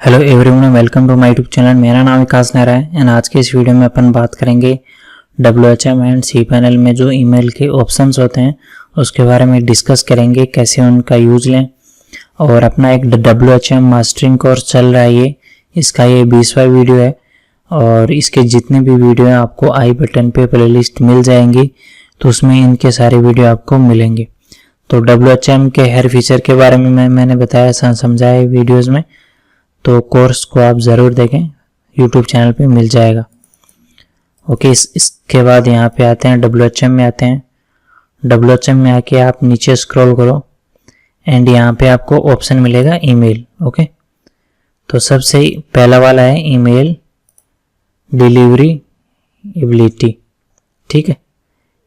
Hello everyone, welcome to my YouTube channel. मेरा नाम विकास नेहरा है एंड आज के इस वीडियो में अपन बात करेंगे WHM एंड cPanel में जो ईमेल के ऑप्शंस होते हैं उसके बारे में डिस्कस करेंगे, कैसे उनका यूज लें। और अपना एक WHM मास्टरिंग कोर्स चल रहा है, इसका ये 20वां वीडियो है और इसके जितने भी वीडियो हैं आपको आई बटन पे प्लेलिस्ट मिल जाएंगी, तो उसमें इनके सारे वीडियो आपको मिलेंगे। तो WHM के हर फीचर के बारे में मैंने बताया, समझाया वीडियोज़ में, तो कोर्स को आप ज़रूर देखें, यूट्यूब चैनल पे मिल जाएगा। ओके, इसके बाद यहाँ पे आते हैं, WHM में आते हैं। WHM में आके आप नीचे स्क्रॉल करो एंड यहाँ पे आपको ऑप्शन मिलेगा ईमेल। ओके, तो सबसे पहला वाला है ईमेल डिलीवरी एबिलिटी। ठीक है,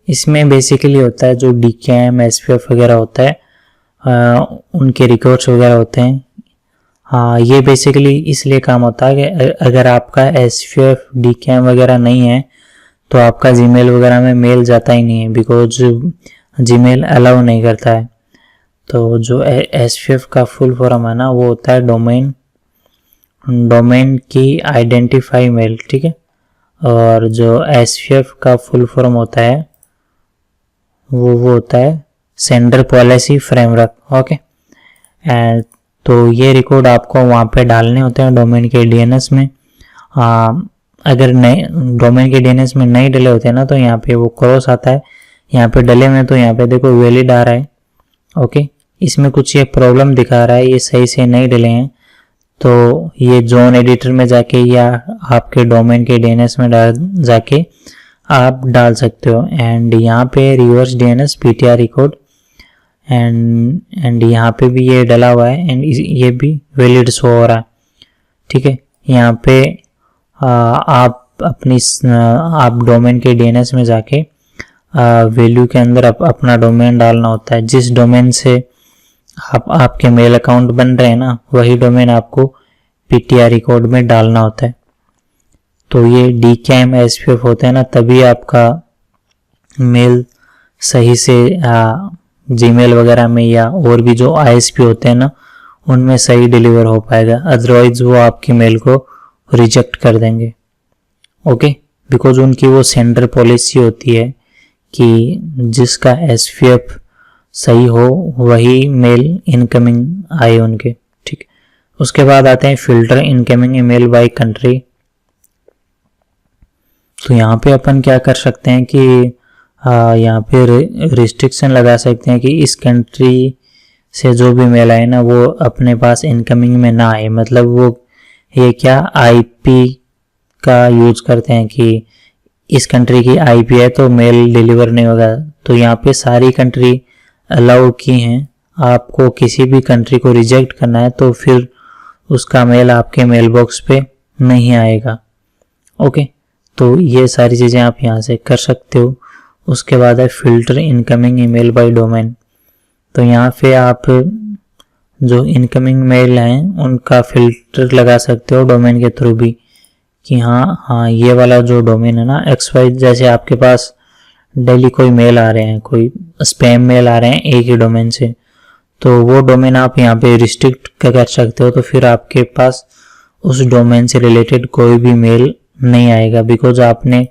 इसमें बेसिकली होता है जो DKIM SPF वगैरह होता है, उनके रिकॉर्ड्स वगैरह होते हैं। हाँ, ये बेसिकली इसलिए काम होता है कि अगर आपका SPF DKIM वगैरह नहीं है तो आपका जीमेल वगैरह में मेल जाता ही नहीं है, बिकॉज जीमेल अलाउ नहीं करता है। तो जो SPF का फुल फॉर्म है ना, वो होता है डोमेन की आइडेंटिफाई मेल। ठीक है, और जो SPF का फुल फॉर्म होता है वो होता है sender policy framework. Okay, and तो ये रिकॉर्ड आपको वहाँ पे डालने होते हैं डोमेन के DNS में। अगर नए डोमेन के DNS में नहीं डले होते हैं ना, तो यहाँ पे वो क्रॉस आता है, यहाँ पे डले में तो यहाँ पे देखो वैलिड आ रहा है। ओके, इसमें कुछ ये प्रॉब्लम दिखा रहा है, ये सही से नहीं डले हैं, तो ये जोन एडिटर में जाके या आपके डोमेन के DNS में जाके आप डाल सकते हो। एंड यहाँ पे reverse DNS PTR record and यहाँ पे भी ये डला हुआ है एंड ये भी वैलिड शो हो रहा है। ठीक है, यहाँ पे आप डोमेन के DNS में जाके वैल्यू के अंदर अपना डोमेन डालना होता है। जिस डोमेन से आपके मेल अकाउंट बन रहे हैं ना, वही डोमेन आपको PTR रिकॉर्ड में डालना होता है। तो ये DKIM SPF होते हैं ना, तभी आपका मेल सही से जीमेल वगैरह में या और भी जो ISP होते हैं ना, उनमें सही डिलीवर हो पाएगा, अदरवाइज वो आपकी मेल को रिजेक्ट कर देंगे। ओके, बिकॉज उनकी वो सेंडर पॉलिसी होती है कि जिसका SPF सही हो वही मेल इनकमिंग आए उनके। ठीक, उसके बाद आते हैं filter incoming email by country. तो यहाँ पे अपन क्या कर सकते हैं कि यहाँ पे रिस्ट्रिक्शन लगा सकते हैं कि इस कंट्री से जो भी मेल आए ना, वो अपने पास इनकमिंग में ना आए। मतलब वो ये क्या IP का यूज करते हैं कि इस कंट्री की IP है तो मेल डिलीवर नहीं होगा। तो यहाँ पे सारी कंट्री अलाउ की हैं, आपको किसी भी कंट्री को रिजेक्ट करना है तो फिर उसका मेल आपके मेल बॉक्स पे नहीं आएगा। ओके, तो ये सारी चीज़ें आप यहाँ से कर सकते हो। उसके बाद है filter incoming email by domain. तो यहाँ पे आप जो इनकमिंग मेल हैं उनका फिल्टर लगा सकते हो डोमेन के थ्रू भी, कि हाँ ये वाला जो डोमेन है ना XY, जैसे आपके पास डेली कोई मेल आ रहे हैं, कोई स्पैम मेल आ रहे हैं एक ही डोमेन से, तो वो डोमेन आप यहाँ पे रिस्ट्रिक्ट कर सकते हो। तो फिर आपके पास उस डोमेन से रिलेटेड कोई भी मेल नहीं आएगा, बिकॉज आपने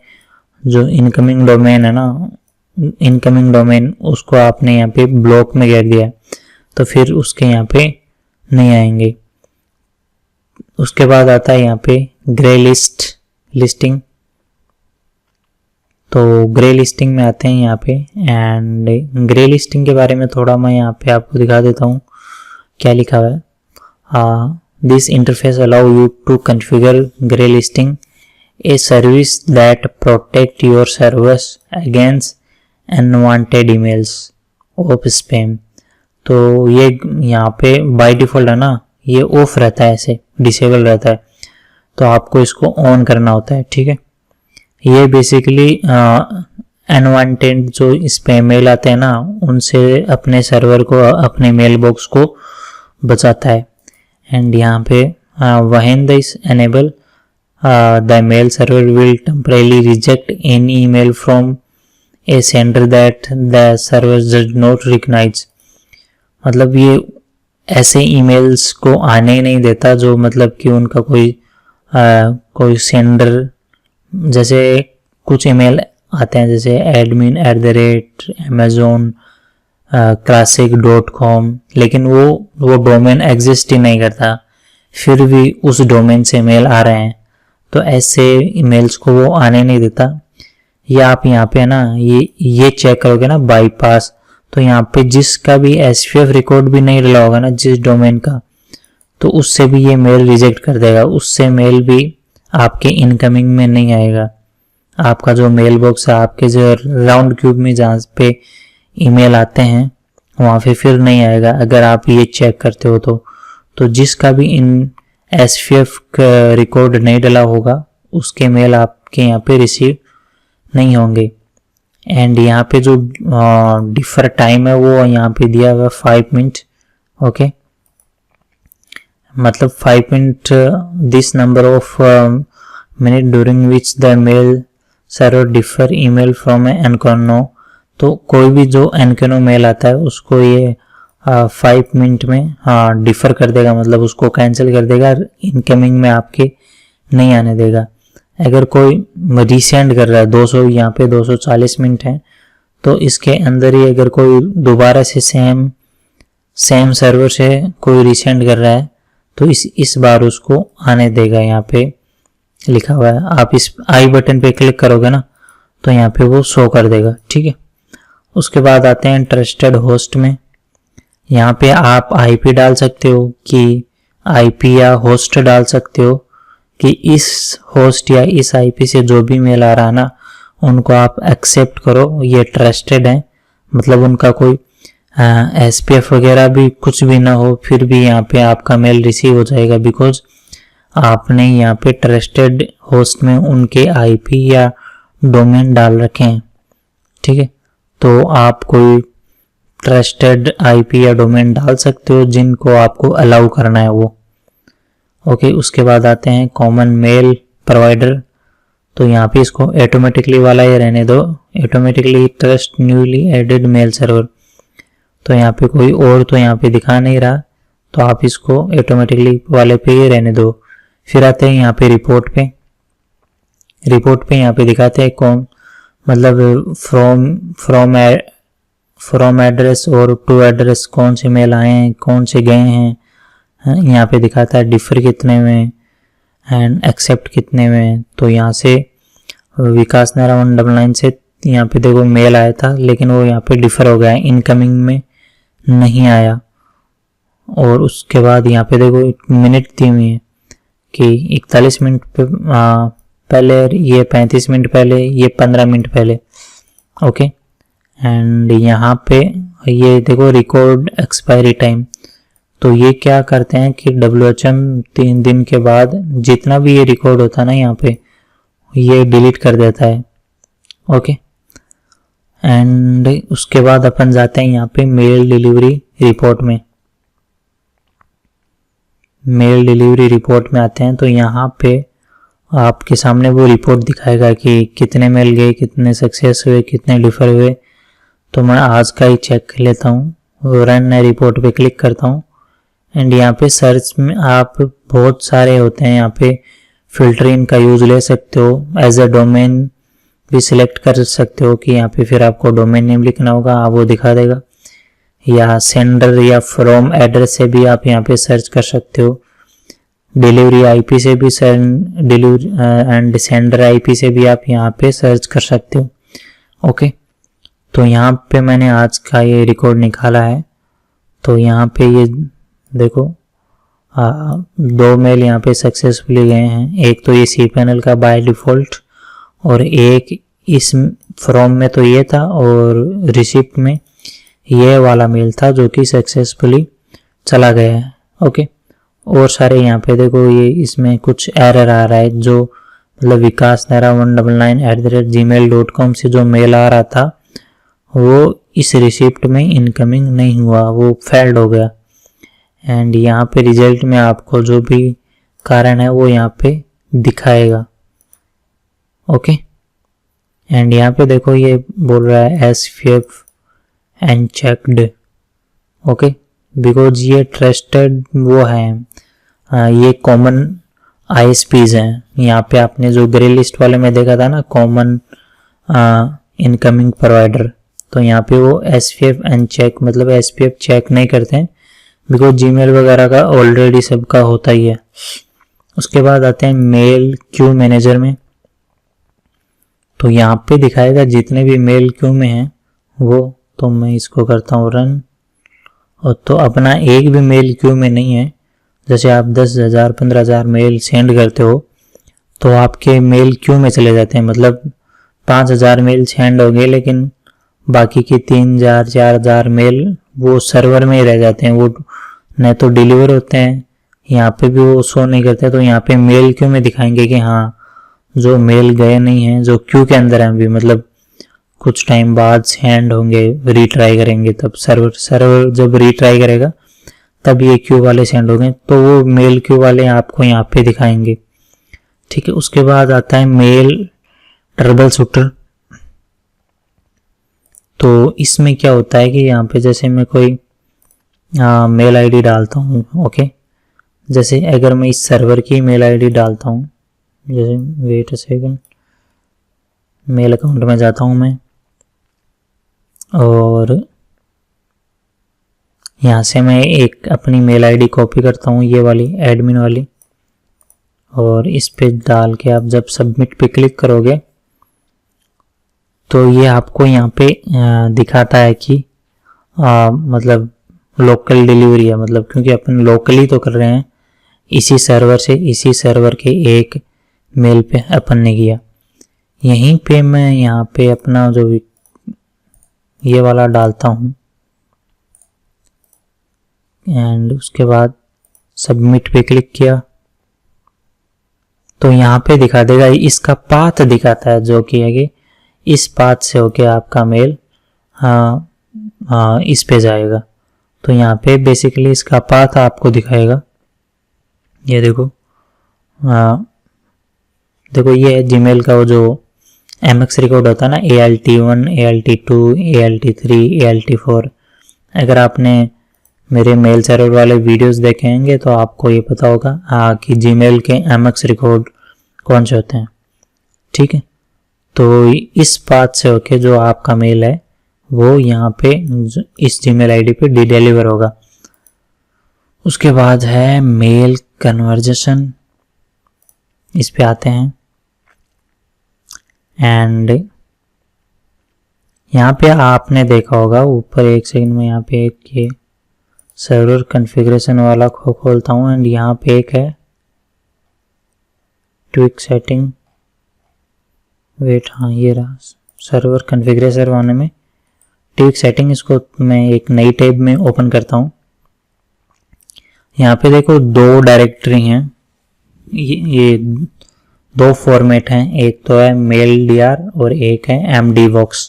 जो इनकमिंग डोमेन है ना, इनकमिंग डोमेन उसको आपने यहाँ पे ब्लॉक में कर दिया, तो फिर उसके यहाँ पे नहीं आएंगे। उसके बाद आता है यहाँ पे ग्रे लिस्टिंग। तो ग्रे लिस्टिंग में आते हैं यहाँ पे, एंड ग्रे लिस्टिंग के बारे में थोड़ा मैं यहाँ पे आपको दिखा देता हूँ क्या लिखा हुआ है। This interface allow you to configure grey listing, a service that protect your servers against unwanted emails of spam। तो ये यहाँ पे बाय डिफ़ॉल्ट है ना, ये ऑफ रहता है, ऐसे डिसेबल रहता है, तो आपको इसको ऑन करना होता है। ठीक है, ये बेसिकली अनवांटेड जो स्पैम मेल आते हैं ना, उनसे अपने सर्वर को, अपने मेल बॉक्स को बचाता है। एंड यहाँ पे when this enable the mail server will temporarily reject any email from a sender that the server does not recognize। मतलब ये ऐसे ईमेल्स को आने ही नहीं देता जो मतलब कि उनका कोई सेंडर, जैसे कुछ ईमेल आते हैं जैसे admin@amazon.classic.com, लेकिन वो डोमेन एग्जिस्ट ही नहीं करता, फिर भी उस डोमेन से मेल आ रहे हैं, तो ऐसे ईमेल्स को वो आने नहीं देता। या आप यहाँ पे ना ये चेक करोगे ना बाईपास, तो यहाँ पे जिसका भी SPF रिकॉर्ड भी नहीं डला होगा ना जिस डोमेन का, तो उससे भी ये मेल रिजेक्ट कर देगा, उससे मेल भी आपके इनकमिंग में नहीं आएगा। आपका जो मेल बॉक्स है, आपके जो राउंड क्यूब में जहाँ पे ईमेल आते हैं वहाँ पे फिर नहीं आएगा अगर आप ये चेक करते हो तो जिसका भी इन SPF रिकॉर्ड नहीं डला होगा उसके मेल आपके यहाँ पे रिसीव नहीं होंगे। एंड यहाँ पे जो डिफर टाइम है वो यहाँ पे दिया हुआ 5 मिनट। ओके, मतलब 5 minute this number of minute during which the mail server differ email from एनकोनो। तो कोई भी जो एनकोनो मेल आता है उसको ये 5 मिनट में डिफर कर देगा, मतलब उसको कैंसिल कर देगा, इनकमिंग में आपके नहीं आने देगा। अगर कोई रिसेंड कर रहा है 200, यहाँ पे 240 मिनट है, तो इसके अंदर ही अगर कोई दोबारा से सेम सर्वर से कोई रिसेंड कर रहा है तो इस बार उसको आने देगा। यहाँ पे लिखा हुआ है, आप इस आई बटन पे क्लिक करोगे ना तो यहाँ पे वो शो कर देगा। ठीक है, उसके बाद आते हैं ट्रस्टेड होस्ट में। यहाँ पे आप IP डाल सकते हो कि IP या होस्ट डाल सकते हो कि इस होस्ट या इस IP से जो भी मेल आ रहा ना उनको आप एक्सेप्ट करो, ये ट्रस्टेड है, मतलब उनका कोई SPF वगैरह भी कुछ भी ना हो, फिर भी यहाँ पे आपका मेल रिसीव हो जाएगा, बिकॉज आपने यहाँ पे ट्रस्टेड होस्ट में उनके IP या डोमेन डाल रखे हैं। ठीक है, तो आप कोई ट्रस्टेड IP या डोमेन डाल सकते हो जिनको आपको अलाउ करना है वो। ओके, उसके बाद आते हैं कॉमन मेल प्रोवाइडर। तो यहाँ पे इसको ऑटोमेटिकली वाला ये रहने दो, automatically trust newly added mail server. तो यहाँ पे कोई और तो यहाँ पे दिखा नहीं रहा, तो आप इसको ऑटोमेटिकली वाले पे ही रहने दो। फिर आते हैं यहाँ पे रिपोर्ट पे यहाँ पे दिखाते हैं कौन, मतलब फ्रॉम एड्रेस और टू एड्रेस कौन से मेल आए हैं, कौन से गए हैं। यहाँ पे दिखाता है डिफर कितने में एंड एक्सेप्ट कितने में। तो यहाँ से विकास नारा 199 से यहाँ पे देखो मेल आया था, लेकिन वो यहाँ पे डिफर हो गया है, इनकमिंग में नहीं आया। और उसके बाद यहाँ पे देखो मिनट दी हुई है कि 41 मिनट पहले, ये 35 मिनट पहले, ये 15 मिनट पहले। ओके, एंड यहाँ पे ये देखो रिकॉर्ड एक्सपायरी टाइम। तो ये क्या करते हैं कि WHM 3 दिन के बाद जितना भी ये रिकॉर्ड होता है ना यहाँ पे ये डिलीट कर देता है। ओके, एंड उसके बाद अपन जाते हैं यहाँ पे मेल डिलीवरी रिपोर्ट में। मेल डिलीवरी रिपोर्ट में आते हैं तो यहाँ पे आपके सामने वो रिपोर्ट दिखाएगा कि कितने मेल गए, कितने सक्सेस हुए, कितने डिफर हुए। तो मैं आज का ही चेक कर लेता हूँ, रन रिपोर्ट पे क्लिक करता हूँ एंड यहाँ पे सर्च में आप बहुत सारे होते हैं, यहाँ पे फिल्टरिंग का यूज ले सकते हो, एज अ डोमेन भी सिलेक्ट कर सकते हो कि यहाँ पे फिर आपको डोमेन नेम लिखना होगा, आप वो दिखा देगा, या सेंडर या फ्रॉम एड्रेस से भी आप यहाँ पे सर्च कर सकते हो, डिलीवरी IP से भी डिलीवरी एंड सेंडर IP से भी आप यहाँ पे सर्च कर सकते हो। ओके, तो यहाँ पे मैंने आज का ये रिकॉर्ड निकाला है। तो यहाँ पे ये देखो 2 मेल यहाँ पे सक्सेसफुली गए हैं, एक तो ये cPanel का बाय डिफ़ॉल्ट और एक इस फ्रॉम में तो ये था और रिसिप्ट में ये वाला मेल था जो कि सक्सेसफुली चला गया है। ओके, और सारे यहाँ पे देखो ये इसमें कुछ एरर आ रहा है, जो मतलब विकास नारा 199@gmail.com से जो मेल आ रहा था वो इस रिसिप्ट में इनकमिंग नहीं हुआ, वो फेल्ड हो गया। एंड यहाँ पे रिजल्ट में आपको जो भी कारण है वो यहाँ पे दिखाएगा। ओके, एंड यहाँ पे देखो ये बोल रहा है SPF अनचेक्ड। ओके, बिकॉज ये ट्रस्टेड वो है, ये कॉमन ISPs हैं। यहाँ पे आपने जो ग्रे लिस्ट वाले में देखा था ना, कॉमन इनकमिंग प्रोवाइडर, तो यहाँ पे वो SPF अनचेक, मतलब SPF चेक नहीं करते हैं, बिकॉज जीमेल वगैरह का ऑलरेडी सबका होता ही है। उसके बाद आते हैं मेल क्यू मैनेजर में। तो यहाँ पे दिखाएगा जितने भी मेल क्यू में हैं वो, तो मैं इसको करता हूँ रन। और तो अपना एक भी मेल क्यू में नहीं है। जैसे आप 10,000 15,000 मेल सेंड करते हो तो आपके मेल क्यू में चले जाते हैं, मतलब 5,000 मेल सेंड हो गए, लेकिन बाकी के 3,000 4,000 मेल वो सर्वर में ही रह जाते हैं, वो न तो डिलीवर होते हैं, यहाँ पे भी वो शो नहीं करते। तो यहाँ पे मेल क्यू में दिखाएंगे कि हाँ जो मेल गए नहीं हैं, जो क्यू के अंदर हैं अभी, मतलब कुछ टाइम बाद सेंड होंगे, रीट्राई करेंगे, तब सर्वर जब रीट्राई करेगा तब ये क्यू वाले सेंड होंगे, तो वो मेल क्यू वाले आपको यहाँ पे दिखाएंगे। ठीक है, उसके बाद आता है मेल ट्रबल शूटर। तो इसमें क्या होता है कि यहाँ पे जैसे मैं कोई मेल आईडी डालता हूँ, ओके, जैसे अगर मैं इस सर्वर की मेल आईडी डालता हूँ, जैसे wait a second, mail account में जाता हूँ मैं, और यहाँ से मैं एक अपनी मेल आईडी कॉपी करता हूँ, ये वाली एडमिन वाली, और इस पे डाल के आप जब सबमिट पे क्लिक करोगे तो ये आपको यहाँ पे दिखाता है कि मतलब लोकल डिलीवरी है, मतलब क्योंकि अपन लोकली तो कर रहे हैं, इसी सर्वर से, इसी सर्वर के एक मेल पे अपन ने किया। यहीं पे मैं यहाँ पे अपना जो ये वाला डालता हूँ, एंड उसके बाद सबमिट पे क्लिक किया तो यहाँ पे दिखा देगा, इसका पाथ दिखाता है, जो कि है कि इस पाथ से होके आपका मेल इस पे जाएगा। तो यहाँ पे बेसिकली इसका पाथ आपको दिखाएगा। ये देखो, देखो ये है जीमेल का वो जो MX रिकॉर्ड होता है ना, ALT1, ALT2, ALT3, ALT4। अगर आपने मेरे मेल सर्वर वाले वीडियोस देखेंगे तो आपको ये पता होगा कि जीमेल के MX रिकॉर्ड कौन से होते हैं। ठीक है, तो इस पाथ से होके जो आपका मेल है वो यहाँ पे इस जीमेल आईडी पे डिलीवर होगा। उसके बाद है मेल कन्वर्जेशन, इस पे आते हैं, एंड यहाँ पे आपने देखा होगा ऊपर, एक सेकंड में यहाँ पे एक ये सर्वर कॉन्फ़िगरेशन वाला खोलता हूँ, एंड यहाँ पे एक है ट्विक सेटिंग, वेट, हाँ ये रहा सर्वर कॉन्फ़िगरेशन वाले में ट्विक सेटिंग। इसको मैं एक नई टैब में ओपन करता हूँ। यहाँ पे देखो 2 डायरेक्टरी हैं, ये 2 फॉर्मेट हैं, एक तो है मेल DR और एक है MDBox।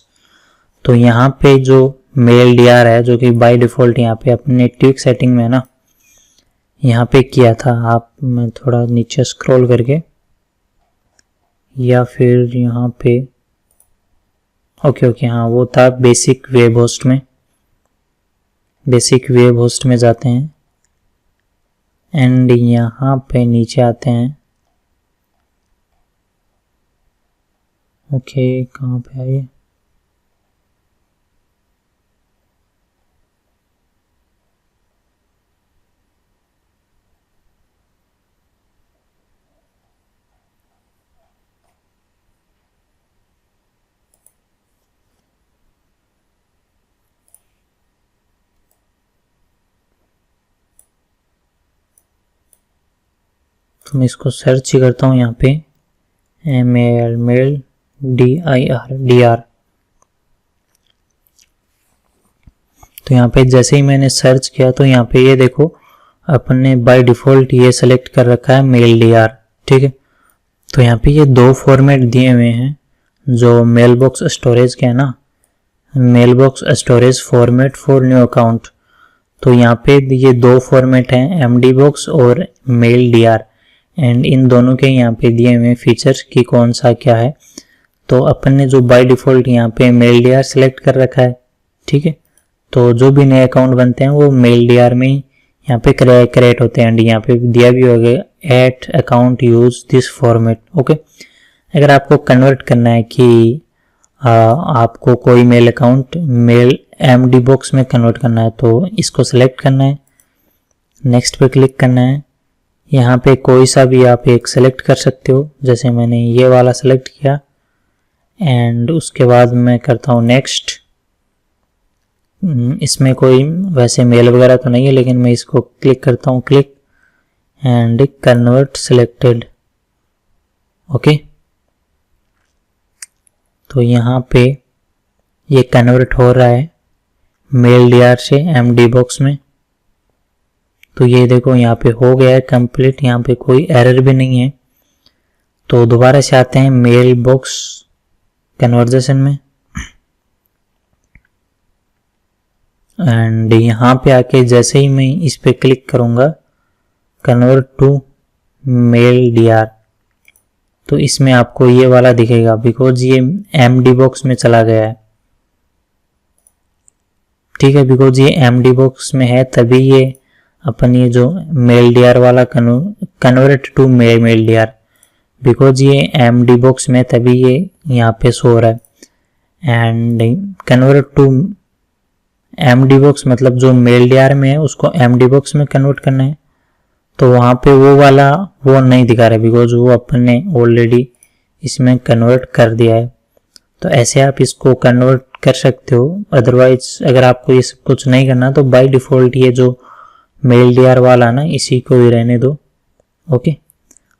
तो यहाँ पे जो मेल DR है, जो कि बाय डिफ़ॉल्ट यहाँ पे अपने ट्विक सेटिंग में ना यहाँ पे किया था, आप मैं थोड़ा नीचे स्क्रॉल करके, या फिर यहाँ पे ओके हाँ वो था बेसिक वेब होस्ट में, बेसिक वेब होस्ट में जाते हैं, एंड यहाँ पे नीचे आते हैं। ओके, कहाँ पे आए, तो मैं इसको सर्च ही करता हूँ यहाँ पे, मेल DR। तो यहाँ पे जैसे ही मैंने सर्च किया तो यहाँ पे ये देखो अपने बाय डिफ़ॉल्ट ये सेलेक्ट कर रखा है मेल DR। ठीक है, तो यहाँ पे ये 2 फॉर्मेट दिए हुए हैं जो मेल बॉक्स स्टोरेज के है ना, mail box storage format for new account. तो यहाँ पे ये 2 फॉर्मेट हैं, MDBox और मेल DR, एंड इन दोनों के यहाँ पे दिए हुए फीचर्स कि कौन सा क्या है। तो अपन ने जो बाय डिफ़ॉल्ट यहाँ पे मेल DR सेलेक्ट कर रखा है, ठीक है, तो जो भी नए अकाउंट बनते हैं वो मेल डीआर में यहाँ पे क्रिएट होते हैं। यहाँ पे दिया भी होगा at account use this format. Okay, अगर आपको कन्वर्ट करना है कि आपको कोई mail account mail MD box में कन्वर्ट करना है तो इसको सिलेक्ट करना है, नेक्स्ट पे क्लिक करना है। यहाँ पे कोई सा भी आप एक सेलेक्ट कर सकते हो, जैसे मैंने ये वाला सेलेक्ट किया एंड उसके बाद मैं करता हूँ नेक्स्ट। इसमें कोई वैसे मेल वगैरह तो नहीं है, लेकिन मैं इसको क्लिक करता हूँ, click and convert selected. Okay, तो यहाँ पे ये कन्वर्ट हो रहा है मेल डीआर से एमडी बॉक्स में। तो ये देखो यहाँ पे हो गया है कंप्लीट, यहाँ पे कोई एरर भी नहीं है। तो दोबारा से आते हैं मेल बॉक्स कन्वर्जेशन में एंड यहाँ पे आके जैसे ही मैं इस पे क्लिक करूँगा कन्वर्ट टू मेल डीआर, तो इसमें आपको ये वाला दिखेगा बिकॉज ये एमडी बॉक्स में चला गया है। ठीक है, बिकॉज ये एमडी बॉक्स में है तभी ये अपन ये जो मेल डीआर वाला convert to mail DR, because ये एमडी बॉक्स में तभी ये यहाँ पे शो हो रहा है। And convert to MD box मतलब जो मेल डीआर में है उसको एमडी बॉक्स में कन्वर्ट करना है, तो वहाँ पे वो वाला वो नहीं दिखा रहा है बिकॉज वो अपन ने ऑलरेडी इसमें कन्वर्ट कर दिया है। तो ऐसे आप इसको कन्वर्ट कर सकते हो। अदरवाइज अगर आपको ये सब कुछ नहीं करना तो बाय डिफ़ॉल्ट ये जो मेल डीआर वाला ना इसी को ही रहने दो। ओके,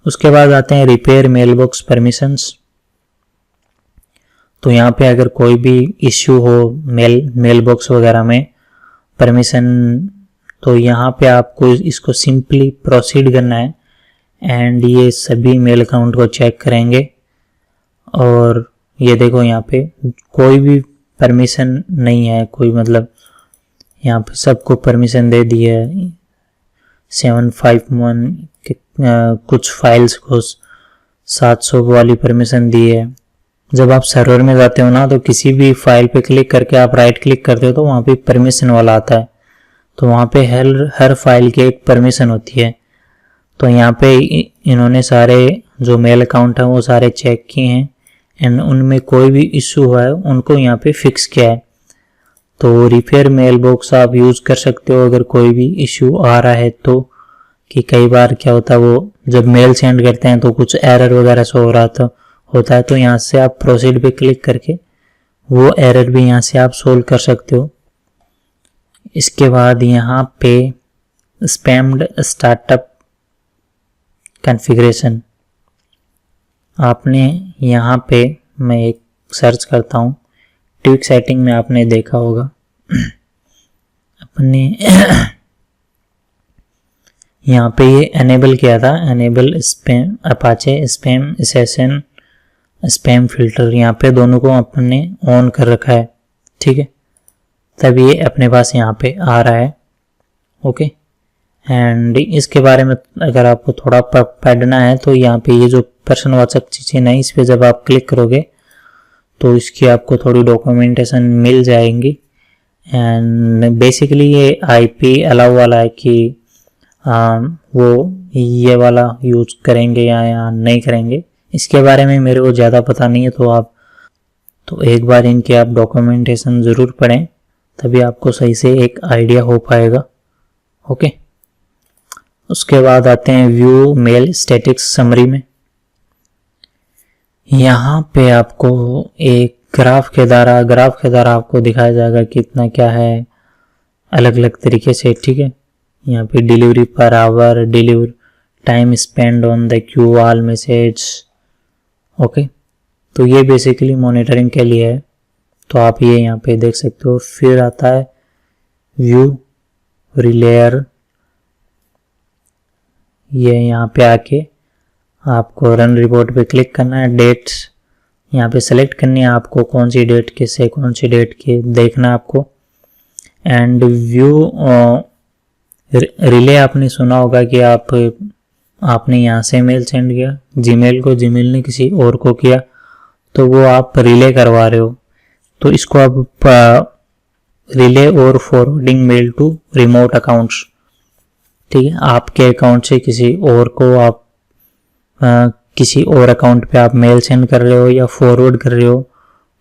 उसके बाद आते हैं रिपेयर मेल बॉक्स परमिशंस। तो यहाँ पे अगर कोई भी इश्यू हो मेल बॉक्स वगैरह में परमिशन, तो यहाँ पे आपको इसको सिंपली प्रोसीड करना है एंड ये सभी मेल अकाउंट को चेक करेंगे। और ये देखो यहाँ पे कोई भी परमिशन नहीं है, कोई मतलब यहाँ पे सबको परमिशन दे दी है। 751 कुछ फाइल्स को 700 वाली परमिशन दी है। जब आप सर्वर में जाते हो ना तो किसी भी फाइल पे क्लिक करके आप राइट क्लिक करते हो तो वहाँ पे परमिशन वाला आता है, तो वहाँ पे हर फाइल की एक परमिशन होती है। तो यहाँ पे इन्होंने सारे जो मेल अकाउंट है वो सारे चेक किए हैं एंड उनमें कोई भी इशू हुआ है उनको यहाँ पे फिक्स किया है। तो रिपेयर मेल बॉक्स आप यूज़ कर सकते हो अगर कोई भी इशू आ रहा है तो, कि कई बार क्या होता है वो जब मेल सेंड करते हैं तो कुछ एरर वगैरह शो हो रहा होता है, तो यहाँ से आप प्रोसीड पे क्लिक करके वो एरर भी यहाँ से आप सोल्व कर सकते हो। इसके बाद यहाँ पे स्पैम्ड स्टार्टअप कॉन्फ़िगरेशन, आपने यहाँ पे मैं एक सर्च करता हूँ ट्विक सेटिंग में, आपने देखा होगा अपने यहाँ पे ये एनेबल किया था, enable spam Apache spam session spam filter, यहाँ पे दोनों को अपन ने ऑन कर रखा है। ठीक है, तब ये अपने पास यहाँ पे आ रहा है। ओके, एंड इसके बारे में अगर आपको थोड़ा पढ़ना है तो यहाँ पे ये जो पर्सनवाचक चीज़ें नहीं, इस पर जब आप क्लिक करोगे तो इसकी आपको थोड़ी डॉक्यूमेंटेशन मिल जाएंगी। एंड बेसिकली ये आईपी अलाउ वाला है कि वो ये वाला यूज करेंगे या नहीं करेंगे, इसके बारे में मेरे को ज़्यादा पता नहीं है। तो आप तो एक बार इनके आप डॉक्यूमेंटेशन ज़रूर पढ़ें, तभी आपको सही से एक आइडिया हो पाएगा। ओके, उसके बाद आते हैं व्यू मेल स्टैटिक्स समरी में। यहाँ पे आपको एक ग्राफ के द्वारा आपको दिखाया जाएगा कितना क्या है अलग अलग तरीके से। ठीक है, यहाँ पे delivery per hour, deliver time spend on the Q all message. Okay, तो ये बेसिकली मॉनिटरिंग के लिए है, तो आप ये यहाँ पे देख सकते हो। फिर आता है व्यू रिलेयर, ये यहाँ पे आके आपको रन रिपोर्ट पे क्लिक करना है। डेट्स यहाँ पे सेलेक्ट करनी है आपको, कौन सी डेट के से कौन सी डेट के देखना आपको। एंड व्यू रिले आपने सुना होगा कि आपने यहाँ से मेल सेंड किया जीमेल को, जीमेल ने किसी और को किया, तो वो आप रिले करवा रहे हो। तो इसको आप रिले और forwarding mail to remote accounts. ठीक है, आपके अकाउंट से किसी और को आप किसी और अकाउंट पे आप मेल सेंड कर रहे हो या फॉरवर्ड कर रहे हो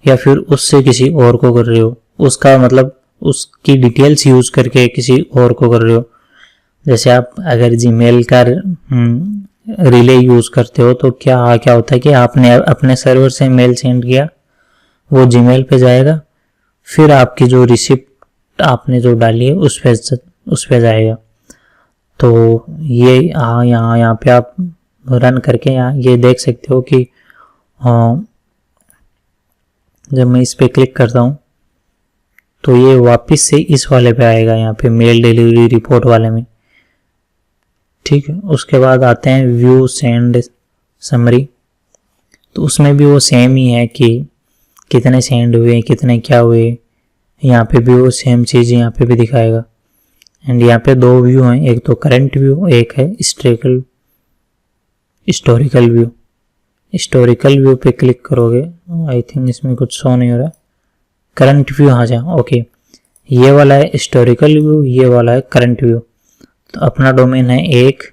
या फिर उससे किसी और को कर रहे हो, उसका मतलब उसकी डिटेल्स यूज करके किसी और को कर रहे हो। जैसे आप अगर जीमेल का रिले यूज करते हो तो क्या होता है कि आपने अपने सर्वर से मेल सेंड किया, वो जीमेल पे जाएगा, फिर आपकी जो रिसिप्ट आपने जो डाली है उस पे जाएगा। तो ये यहाँ पे आप रन करके यहाँ ये देख सकते हो कि जब मैं इस पे क्लिक करता हूँ तो ये वापस से इस वाले पे आएगा, यहाँ पे मेल डिलीवरी रिपोर्ट वाले में। ठीक है, उसके बाद आते हैं व्यू सेंड समरी। तो उसमें भी वो सेम ही है कि कितने सेंड हुए, कितने क्या हुए, यहाँ पे भी वो सेम चीज़ यहाँ पे भी दिखाएगा। एंड यहाँ पे 2 व्यू हैं, एक तो करंट व्यू, एक है हिस्टोरिकल व्यू। हिस्टोरिकल व्यू पे क्लिक करोगे, आई थिंक इसमें कुछ शो नहीं हो रहा। करंट व्यू, हाँ जा ओके, ये वाला है हिस्टोरिकल व्यू, ये वाला है करंट व्यू। तो अपना डोमेन है एक,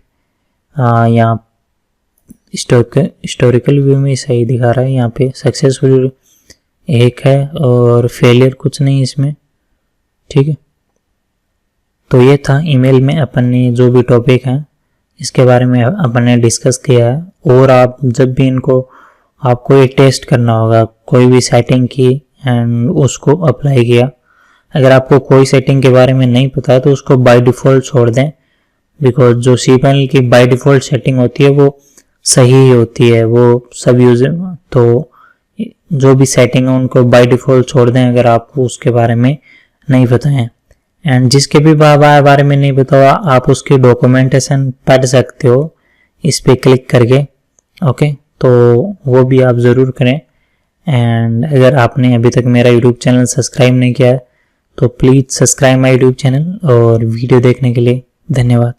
यहाँ हिस्टोरिकल व्यू में सही दिखा रहा है, यहाँ पे सक्सेसफुल एक है और फेलियर कुछ नहीं इसमें। ठीक है, तो ये था ईमेल में अपन ने जो भी टॉपिक हैं इसके बारे में अपन ने डिस्कस किया है। और आप जब भी इनको आपको ये टेस्ट करना होगा कोई भी सेटिंग की एंड उसको अप्लाई किया, अगर आपको कोई सेटिंग के बारे में नहीं पता तो उसको बाय डिफ़ॉल्ट छोड़ दें, बिकॉज जो cPanel की बाय डिफ़ॉल्ट सेटिंग होती है वो सही ही होती है, वो सब यूजर। तो जो भी सेटिंग है उनको बाय डिफ़ॉल्ट छोड़ दें अगर आपको उसके बारे में नहीं पता है। एंड जिसके भी बारे में नहीं पता हुआ आप उसकी डॉक्यूमेंटेशन पढ़ सकते हो इस पे क्लिक करके। ओके, तो वो भी आप ज़रूर करें। एंड अगर आपने अभी तक मेरा यूट्यूब चैनल सब्सक्राइब नहीं किया है तो please subscribe my YouTube channel. और वीडियो देखने के लिए धन्यवाद।